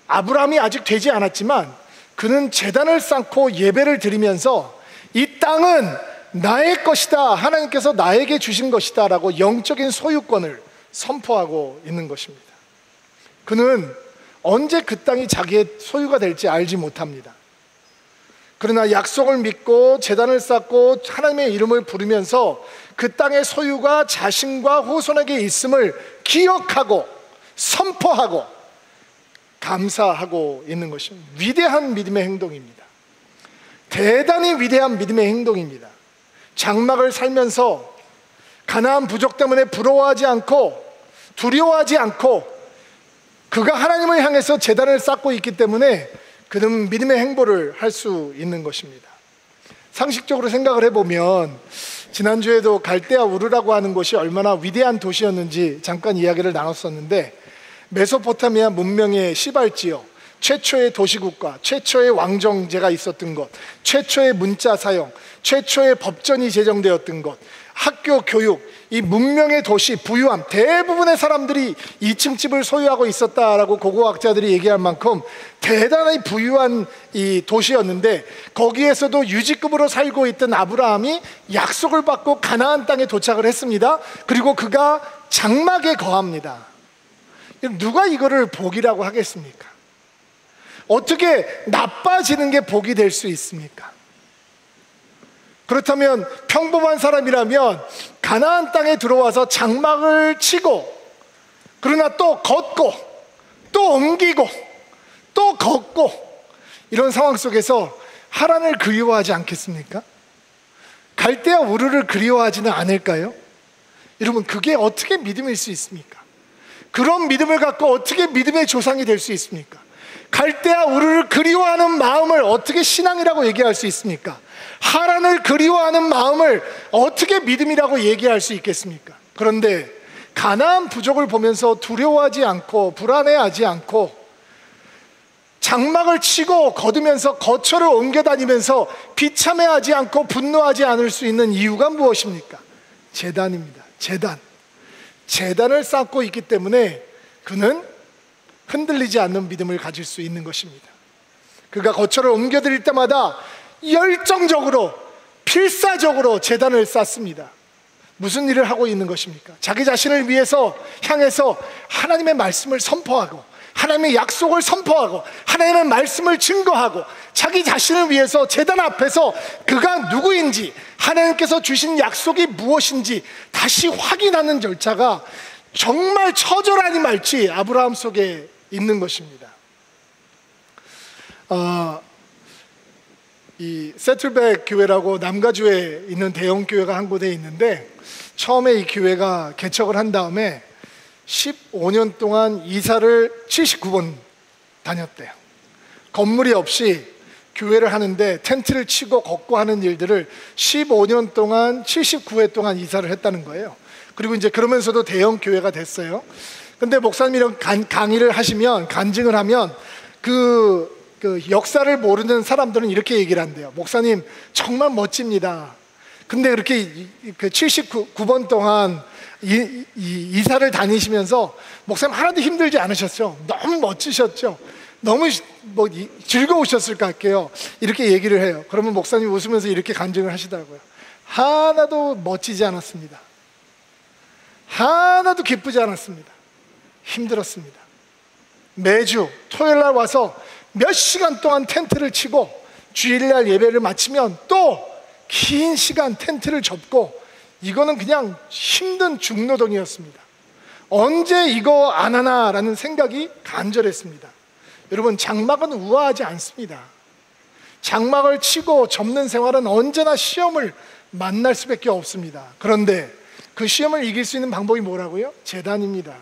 아브라함이 아직 되지 않았지만 그는 제단을 쌓고 예배를 드리면서 이 땅은 나의 것이다, 하나님께서 나에게 주신 것이다 라고 영적인 소유권을 선포하고 있는 것입니다. 그는 언제 그 땅이 자기의 소유가 될지 알지 못합니다. 그러나 약속을 믿고 제단을 쌓고 하나님의 이름을 부르면서 그 땅의 소유가 자신과 후손에게 있음을 기억하고 선포하고 감사하고 있는 것입니다. 위대한 믿음의 행동입니다. 대단히 위대한 믿음의 행동입니다. 장막을 살면서 가나안 부족 때문에 부러워하지 않고 두려워하지 않고 그가 하나님을 향해서 제단을 쌓고 있기 때문에 그는 믿음의 행보를 할 수 있는 것입니다. 상식적으로 생각을 해보면 지난주에도 갈대아 우르라고 하는 곳이 얼마나 위대한 도시였는지 잠깐 이야기를 나눴었는데, 메소포타미아 문명의 시발지역, 최초의 도시국가, 최초의 왕정제가 있었던 것, 최초의 문자 사용, 최초의 법전이 제정되었던 것, 학교 교육, 이 문명의 도시, 부유함, 대부분의 사람들이 2층 집을 소유하고 있었다라고 고고학자들이 얘기할 만큼 대단히 부유한 이 도시였는데, 거기에서도 유지급으로 살고 있던 아브라함이 약속을 받고 가나안 땅에 도착을 했습니다. 그리고 그가 장막에 거합니다. 누가 이거를 복이라고 하겠습니까? 어떻게 나빠지는 게 복이 될 수 있습니까? 그렇다면 평범한 사람이라면 가나안 땅에 들어와서 장막을 치고, 그러나 또 걷고 또 옮기고 또 걷고, 이런 상황 속에서 하란을 그리워하지 않겠습니까? 갈대아 우르를 그리워하지는 않을까요? 여러분, 그게 어떻게 믿음일 수 있습니까? 그런 믿음을 갖고 어떻게 믿음의 조상이 될 수 있습니까? 갈대아 우르를 그리워하는 마음을 어떻게 신앙이라고 얘기할 수 있습니까? 하란을 그리워하는 마음을 어떻게 믿음이라고 얘기할 수 있겠습니까? 그런데 가나안 부족을 보면서 두려워하지 않고 불안해하지 않고 장막을 치고 거두면서 거처를 옮겨 다니면서 비참해하지 않고 분노하지 않을 수 있는 이유가 무엇입니까? 제단입니다. 제단을 쌓고 있기 때문에 그는 흔들리지 않는 믿음을 가질 수 있는 것입니다. 그가 거처를 옮겨 드릴 때마다 열정적으로, 필사적으로 제단을 쌓습니다. 무슨 일을 하고 있는 것입니까? 자기 자신을 위해서 향해서 하나님의 말씀을 선포하고, 하나님의 약속을 선포하고, 하나님의 말씀을 증거하고, 자기 자신을 위해서 제단 앞에서 그가 누구인지, 하나님께서 주신 약속이 무엇인지 다시 확인하는 절차가 정말 처절하니 말지 아브라함 속에 있는 것입니다. 이 세틀백 교회라고 남가주에 있는 대형 교회가 한 곳에 있는데, 처음에 이 교회가 개척을 한 다음에 15년 동안 이사를 79번 다녔대요. 건물이 없이 교회를 하는데 텐트를 치고 걷고 하는 일들을 15년 동안 79회 동안 이사를 했다는 거예요. 그리고 이제 그러면서도 대형 교회가 됐어요. 근데 목사님이랑 강의를 하시면, 간증을 하면 그 역사를 모르는 사람들은 이렇게 얘기를 한대요. 목사님 정말 멋집니다. 근데 그렇게 79번 동안 이사를 다니시면서 목사님 하나도 힘들지 않으셨죠? 너무 멋지셨죠? 너무 즐거우셨을 것 같아요. 이렇게 얘기를 해요. 그러면 목사님 웃으면서 이렇게 간증을 하시더라고요. 하나도 멋지지 않았습니다. 하나도 기쁘지 않았습니다. 힘들었습니다. 매주 토요일날 와서 몇 시간 동안 텐트를 치고 주일날 예배를 마치면 또 긴 시간 텐트를 접고, 이거는 그냥 힘든 중노동이었습니다. 언제 이거 안 하나라는 생각이 간절했습니다. 여러분, 장막은 우아하지 않습니다. 장막을 치고 접는 생활은 언제나 시험을 만날 수밖에 없습니다. 그런데 그 시험을 이길 수 있는 방법이 뭐라고요? 제단입니다.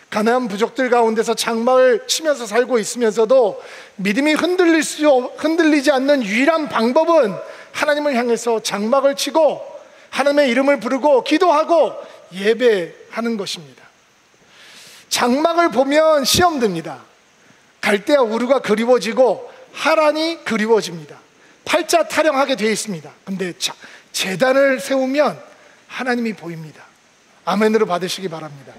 가나안 부족들 가운데서 장막을 치면서 살고 있으면서도 믿음이 흔들리지 않는 유일한 방법은 하나님을 향해서 장막을 치고 하나님의 이름을 부르고 기도하고 예배하는 것입니다. 장막을 보면 시험 듭니다. 갈대아 우르가 그리워지고 하란이 그리워집니다. 팔자 타령하게 되어 있습니다. 근데 제단을 세우면 하나님이 보입니다. 아멘으로 받으시기 바랍니다.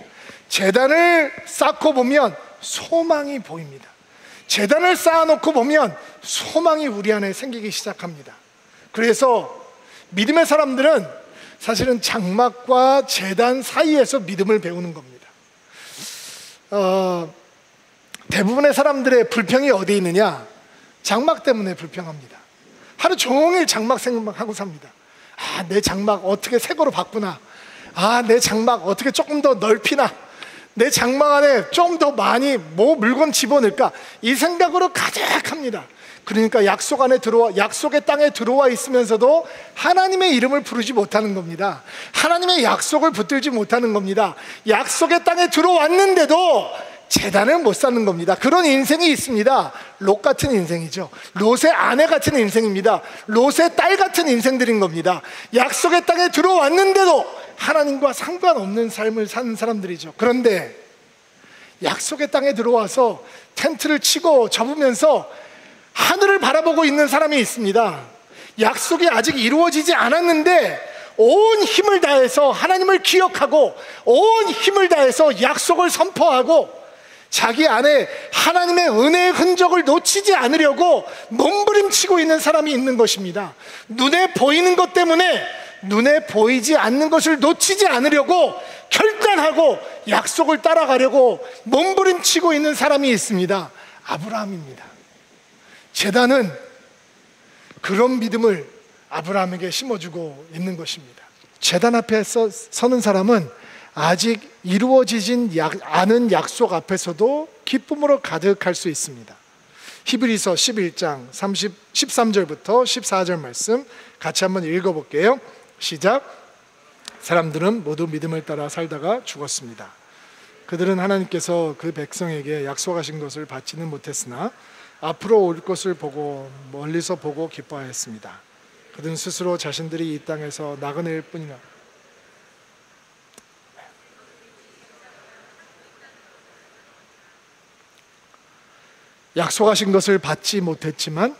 제단을 쌓고 보면 소망이 보입니다. 제단을 쌓아놓고 보면 소망이 우리 안에 생기기 시작합니다. 그래서 믿음의 사람들은 사실은 장막과 제단 사이에서 믿음을 배우는 겁니다. 대부분의 사람들의 불평이 어디에 있느냐? 장막 때문에 불평합니다. 하루 종일 장막 생각하고 삽니다. 내 장막 어떻게 새 거로 바꾸나? 내 장막 어떻게 조금 더 넓히나? 내 장막 안에 좀 더 많이 물건 집어넣을까? 이 생각으로 가득합니다. 그러니까 약속의 땅에 들어와 있으면서도 하나님의 이름을 부르지 못하는 겁니다. 하나님의 약속을 붙들지 못하는 겁니다. 약속의 땅에 들어왔는데도 제단을 못 쌓는 겁니다. 그런 인생이 있습니다. 롯 같은 인생이죠. 롯의 아내 같은 인생입니다. 롯의 딸 같은 인생들인 겁니다. 약속의 땅에 들어왔는데도 하나님과 상관없는 삶을 사는 사람들이죠. 그런데 약속의 땅에 들어와서 텐트를 치고 접으면서 하늘을 바라보고 있는 사람이 있습니다. 약속이 아직 이루어지지 않았는데 온 힘을 다해서 하나님을 기억하고 온 힘을 다해서 약속을 선포하고 자기 안에 하나님의 은혜의 흔적을 놓치지 않으려고 몸부림치고 있는 사람이 있는 것입니다. 눈에 보이는 것 때문에 눈에 보이지 않는 것을 놓치지 않으려고 결단하고 약속을 따라가려고 몸부림치고 있는 사람이 있습니다. 아브라함입니다. 제단은 그런 믿음을 아브라함에게 심어주고 있는 것입니다. 제단 앞에 서는 사람은 아직 이루어지진 않은 약속 앞에서도 기쁨으로 가득할 수 있습니다. 히브리서 11장 13절부터 14절 말씀 같이 한번 읽어볼게요. 시작. 사람들은 모두 믿음을 따라 살다가 죽었습니다. 그들은 하나님께서 그 백성에게 약속하신 것을 받지는 못했으나 앞으로 올 것을 보고 멀리서 보고 기뻐하였습니다. 그들은 스스로 자신들이 이 땅에서 나그네일 뿐이라. 약속하신 것을 받지 못했지만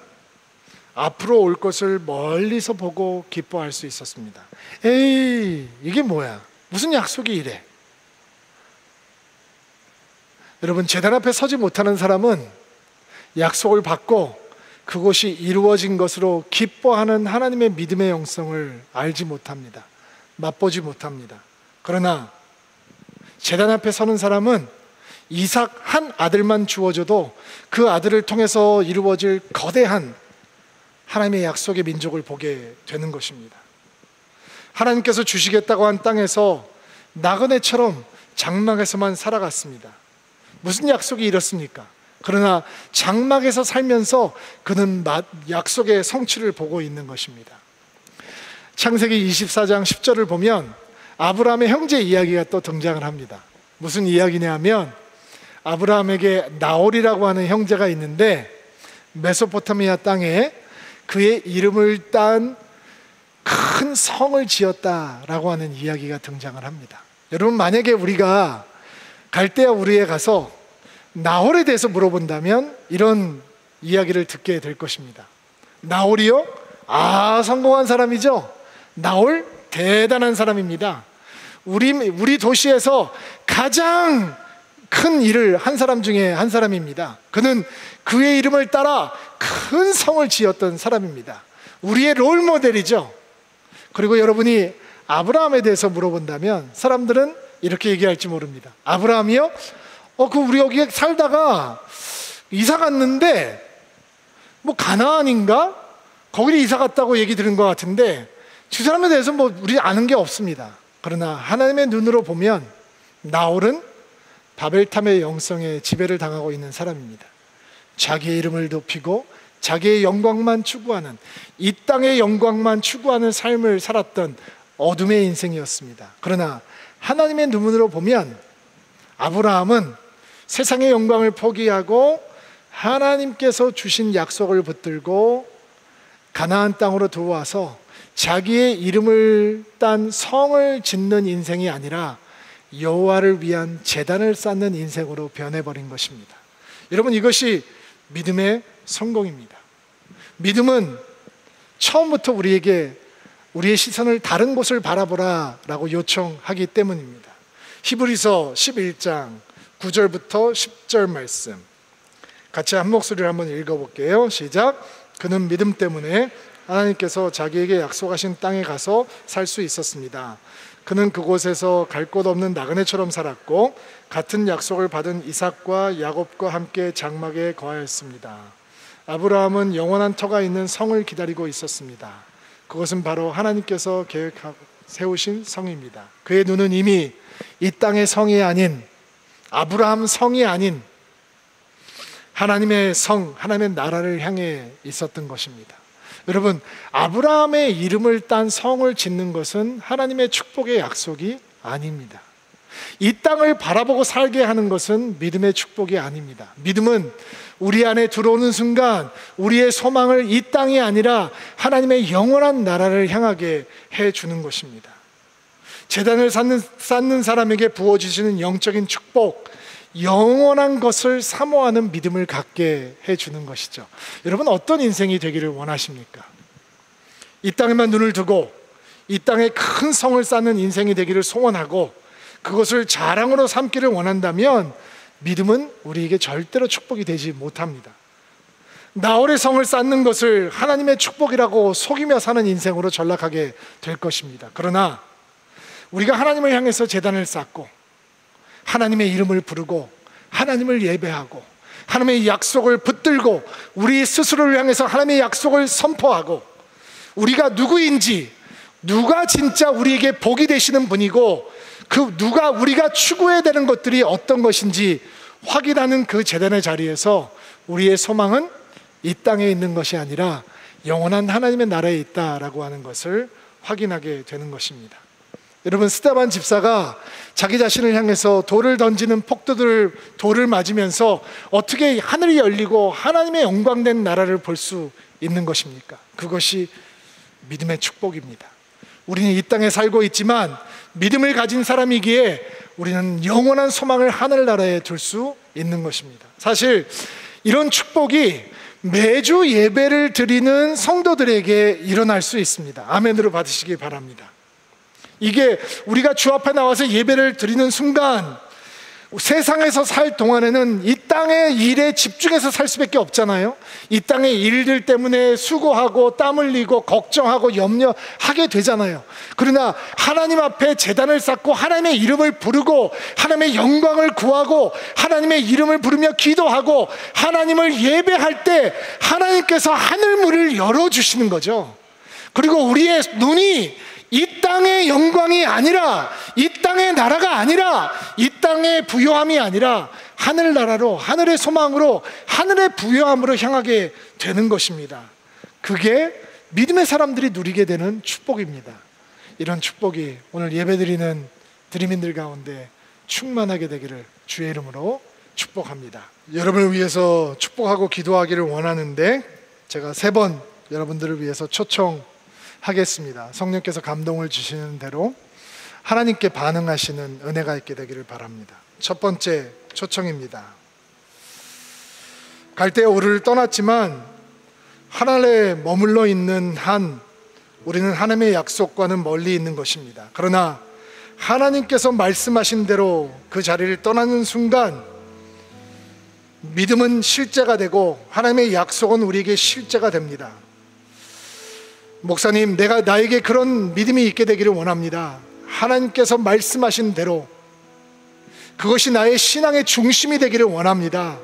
앞으로 올 것을 멀리서 보고 기뻐할 수 있었습니다. 에이, 이게 뭐야? 무슨 약속이 이래? 여러분, 제단 앞에 서지 못하는 사람은 약속을 받고 그것이 이루어진 것으로 기뻐하는 하나님의 믿음의 영성을 알지 못합니다. 맛보지 못합니다. 그러나 제단 앞에 서는 사람은 이삭 한 아들만 주어져도 그 아들을 통해서 이루어질 거대한 하나님의 약속의 민족을 보게 되는 것입니다. 하나님께서 주시겠다고 한 땅에서 나그네처럼 장막에서만 살아갔습니다. 무슨 약속이 이렇습니까? 그러나 장막에서 살면서 그는 약속의 성취를 보고 있는 것입니다. 창세기 24장 10절을 보면 아브라함의 형제 이야기가 또 등장을 합니다. 무슨 이야기냐 하면 아브라함에게 나홀이라고 하는 형제가 있는데 메소포타미아 땅에 그의 이름을 딴 큰 성을 지었다라고 하는 이야기가 등장을 합니다. 여러분, 만약에 우리가 갈대아 우르에 가서 나홀에 대해서 물어본다면 이런 이야기를 듣게 될 것입니다. 나홀이요? 성공한 사람이죠. 나홀 대단한 사람입니다. 우리 도시에서 가장 큰 일을 한 사람 중에 한 사람입니다. 그는 그의 이름을 따라 큰 성을 지었던 사람입니다. 우리의 롤 모델이죠. 그리고 여러분이 아브라함에 대해서 물어본다면 사람들은 이렇게 얘기할지 모릅니다. 아브라함이요? 우리 여기 살다가 이사 갔는데 가나안인가? 거기를 이사 갔다고 얘기 들은 것 같은데 그 사람에 대해서 우리 아는 게 없습니다. 그러나 하나님의 눈으로 보면 나홀은 바벨탑의 영성에 지배를 당하고 있는 사람입니다. 자기의 이름을 높이고 자기의 영광만 추구하는, 이 땅의 영광만 추구하는 삶을 살았던 어둠의 인생이었습니다. 그러나 하나님의 눈으로 보면 아브라함은 세상의 영광을 포기하고 하나님께서 주신 약속을 붙들고 가나안 땅으로 들어와서 자기의 이름을 딴 성을 짓는 인생이 아니라 여호와를 위한 제단을 쌓는 인생으로 변해버린 것입니다. 여러분, 이것이 믿음의 성공입니다. 믿음은 처음부터 우리에게 우리의 시선을 다른 곳을 바라보라 라고 요청하기 때문입니다. 히브리서 11장 9절부터 10절 말씀 같이 한 목소리를 한번 읽어볼게요. 시작. 그는 믿음 때문에 하나님께서 자기에게 약속하신 땅에 가서 살 수 있었습니다. 그는 그곳에서 갈 곳 없는 나그네처럼 살았고 같은 약속을 받은 이삭과 야곱과 함께 장막에 거하였습니다. 아브라함은 영원한 터가 있는 성을 기다리고 있었습니다. 그것은 바로 하나님께서 계획하고 세우신 성입니다. 그의 눈은 이미 이 땅의 성이 아닌, 아브라함 성이 아닌 하나님의 성, 하나님의 나라를 향해 있었던 것입니다. 여러분, 아브라함의 이름을 딴 성을 짓는 것은 하나님의 축복의 약속이 아닙니다. 이 땅을 바라보고 살게 하는 것은 믿음의 축복이 아닙니다. 믿음은 우리 안에 들어오는 순간 우리의 소망을 이 땅이 아니라 하나님의 영원한 나라를 향하게 해주는 것입니다. 제단을 쌓는 사람에게 부어주시는 영적인 축복, 영원한 것을 사모하는 믿음을 갖게 해주는 것이죠. 여러분, 어떤 인생이 되기를 원하십니까? 이 땅에만 눈을 두고 이 땅에 큰 성을 쌓는 인생이 되기를 소원하고 그것을 자랑으로 삼기를 원한다면 믿음은 우리에게 절대로 축복이 되지 못합니다. 나홀의 성을 쌓는 것을 하나님의 축복이라고 속이며 사는 인생으로 전락하게 될 것입니다. 그러나 우리가 하나님을 향해서 제단을 쌓고 하나님의 이름을 부르고 하나님을 예배하고 하나님의 약속을 붙들고 우리 스스로를 향해서 하나님의 약속을 선포하고 우리가 누구인지, 누가 진짜 우리에게 복이 되시는 분이고 그 누가 우리가 추구해야 되는 것들이 어떤 것인지 확인하는 그 제단의 자리에서 우리의 소망은 이 땅에 있는 것이 아니라 영원한 하나님의 나라에 있다라고 하는 것을 확인하게 되는 것입니다. 여러분, 스데반 집사가 자기 자신을 향해서 돌을 던지는 폭도들 돌을 맞으면서 어떻게 하늘이 열리고 하나님의 영광된 나라를 볼 수 있는 것입니까? 그것이 믿음의 축복입니다. 우리는 이 땅에 살고 있지만 믿음을 가진 사람이기에 우리는 영원한 소망을 하늘나라에 둘 수 있는 것입니다. 사실 이런 축복이 매주 예배를 드리는 성도들에게 일어날 수 있습니다. 아멘으로 받으시기 바랍니다. 이게 우리가 주 앞에 나와서 예배를 드리는 순간 세상에서 살 동안에는 이 땅의 일에 집중해서 살 수밖에 없잖아요. 이 땅의 일들 때문에 수고하고 땀 흘리고 걱정하고 염려하게 되잖아요. 그러나 하나님 앞에 제단을 쌓고 하나님의 이름을 부르고 하나님의 영광을 구하고 하나님의 이름을 부르며 기도하고 하나님을 예배할 때 하나님께서 하늘문을 열어주시는 거죠. 그리고 우리의 눈이 이 땅의 영광이 아니라, 이 땅의 나라가 아니라, 이 땅의 부요함이 아니라 하늘나라로, 하늘의 소망으로, 하늘의 부요함으로 향하게 되는 것입니다. 그게 믿음의 사람들이 누리게 되는 축복입니다. 이런 축복이 오늘 예배드리는 드림인들 가운데 충만하게 되기를 주의 이름으로 축복합니다. 여러분을 위해서 축복하고 기도하기를 원하는데 제가 3번 여러분들을 위해서 초청하겠습니다. 성령께서 감동을 주시는 대로 하나님께 반응하시는 은혜가 있게 되기를 바랍니다. 첫 번째 초청입니다. 갈대아 우르를 떠났지만 하늘에 머물러 있는 한 우리는 하나님의 약속과는 멀리 있는 것입니다. 그러나 하나님께서 말씀하신 대로 그 자리를 떠나는 순간 믿음은 실제가 되고 하나님의 약속은 우리에게 실제가 됩니다. 목사님, 나에게 그런 믿음이 있게 되기를 원합니다. 하나님께서 말씀하신 대로 그것이 나의 신앙의 중심이 되기를 원합니다.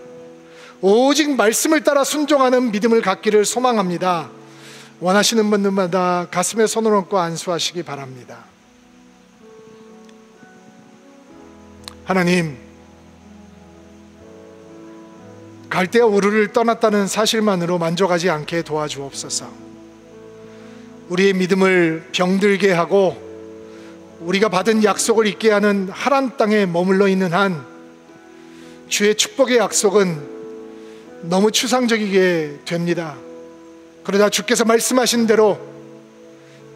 오직 말씀을 따라 순종하는 믿음을 갖기를 소망합니다. 원하시는 분들마다 가슴에 손을 얹고 안수하시기 바랍니다. 하나님, 갈대아 우르를 떠났다는 사실만으로 만족하지 않게 도와주옵소서. 우리의 믿음을 병들게 하고 우리가 받은 약속을 잊게 하는 하란 땅에 머물러 있는 한 주의 축복의 약속은 너무 추상적이게 됩니다. 그러다 주께서 말씀하신 대로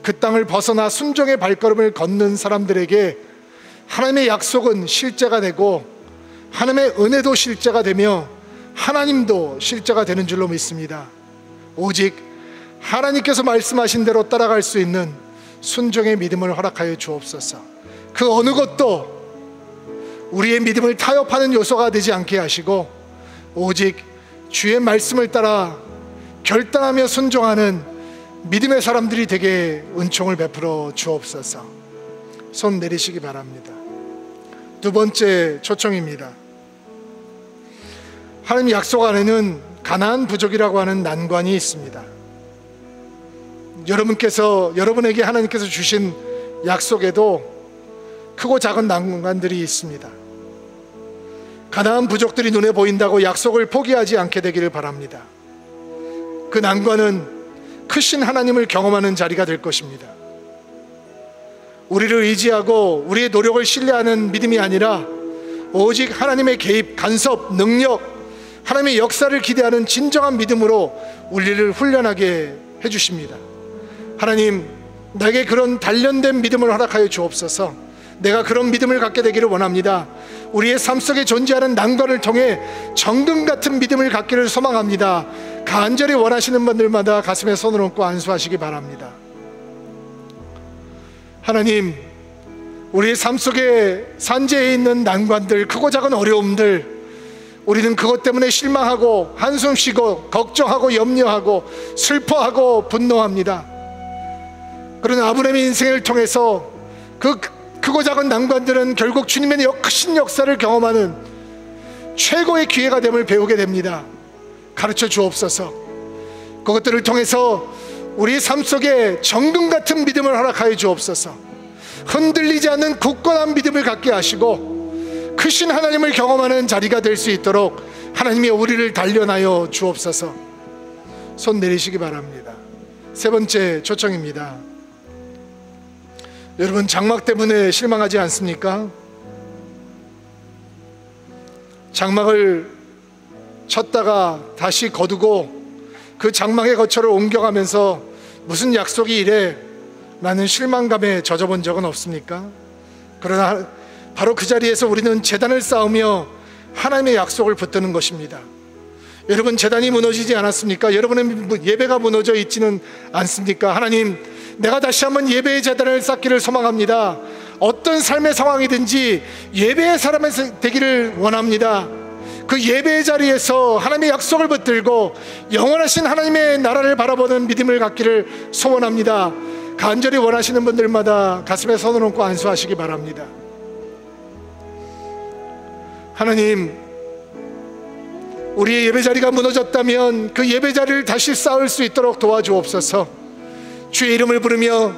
그 땅을 벗어나 순종의 발걸음을 걷는 사람들에게 하나님의 약속은 실제가 되고 하나님의 은혜도 실제가 되며 하나님도 실제가 되는 줄로 믿습니다. 오직 하나님께서 말씀하신 대로 따라갈 수 있는 순종의 믿음을 허락하여 주옵소서. 그 어느 것도 우리의 믿음을 타협하는 요소가 되지 않게 하시고 오직 주의 말씀을 따라 결단하며 순종하는 믿음의 사람들이 되게 은총을 베풀어 주옵소서. 손 내리시기 바랍니다. 두 번째 초청입니다. 하나님 약속 안에는 가나안 부족이라고 하는 난관이 있습니다. 여러분에게 하나님께서 주신 약속에도 크고 작은 난관들이 있습니다. 가나안 부족들이 눈에 보인다고 약속을 포기하지 않게 되기를 바랍니다. 그 난관은 크신 하나님을 경험하는 자리가 될 것입니다. 우리를 의지하고 우리의 노력을 신뢰하는 믿음이 아니라 오직 하나님의 개입, 간섭, 능력, 하나님의 역사를 기대하는 진정한 믿음으로 우리를 훈련하게 해주십니다. 하나님, 나에게 그런 단련된 믿음을 허락하여 주옵소서. 내가 그런 믿음을 갖게 되기를 원합니다. 우리의 삶 속에 존재하는 난관을 통해 정금 같은 믿음을 갖기를 소망합니다. 간절히 원하시는 분들마다 가슴에 손을 얹고 안수하시기 바랍니다. 하나님, 우리의 삶 속에 산재해 있는 난관들, 크고 작은 어려움들, 우리는 그것 때문에 실망하고 한숨 쉬고 걱정하고 염려하고 슬퍼하고 분노합니다. 그러나 아브라함의 인생을 통해서 그 크고 작은 난관들은 결국 주님의 크신 역사를 경험하는 최고의 기회가 됨을 배우게 됩니다. 가르쳐 주옵소서. 그것들을 통해서 우리의 삶 속에 정금 같은 믿음을 허락하여 주옵소서. 흔들리지 않는 굳건한 믿음을 갖게 하시고 크신 하나님을 경험하는 자리가 될 수 있도록 하나님이 우리를 단련하여 주옵소서. 손 내리시기 바랍니다. 세 번째 초청입니다. 여러분, 장막 때문에 실망하지 않습니까? 장막을 쳤다가 다시 거두고 그 장막의 거처를 옮겨가면서 무슨 약속이 이래? 라는 실망감에 젖어본 적은 없습니까? 그러나 바로 그 자리에서 우리는 제단을 쌓으며 하나님의 약속을 붙드는 것입니다. 여러분, 제단이 무너지지 않았습니까? 여러분의 예배가 무너져 있지는 않습니까? 하나님, 내가 다시 한번 예배의 제단을 쌓기를 소망합니다. 어떤 삶의 상황이든지 예배의 사람이 되기를 원합니다. 그 예배의 자리에서 하나님의 약속을 붙들고 영원하신 하나님의 나라를 바라보는 믿음을 갖기를 소원합니다. 간절히 원하시는 분들마다 가슴에 손을 얹고 안수하시기 바랍니다. 하나님, 우리의 예배 자리가 무너졌다면 그 예배 자리를 다시 쌓을 수 있도록 도와주옵소서. 주의 이름을 부르며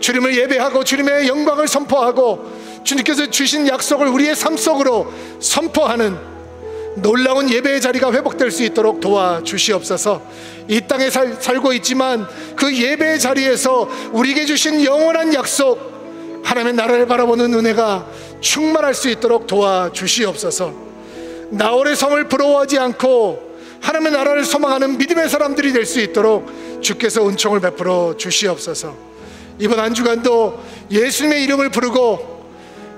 주님을 예배하고 주님의 영광을 선포하고 주님께서 주신 약속을 우리의 삶 속으로 선포하는 놀라운 예배의 자리가 회복될 수 있도록 도와주시옵소서. 이 땅에 살고 있지만 그 예배의 자리에서 우리에게 주신 영원한 약속, 하나님의 나라를 바라보는 은혜가 충만할 수 있도록 도와주시옵소서. 나홀의 성을 부러워하지 않고 하나님의 나라를 소망하는 믿음의 사람들이 될 수 있도록 주께서 은총을 베풀어 주시옵소서. 이번 한 주간도 예수님의 이름을 부르고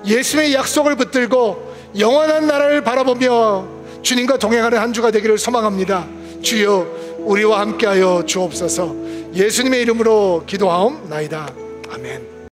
예수님의 약속을 붙들고 영원한 나라를 바라보며 주님과 동행하는 한 주가 되기를 소망합니다. 주여, 우리와 함께하여 주옵소서. 예수님의 이름으로 기도하옵나이다. 아멘.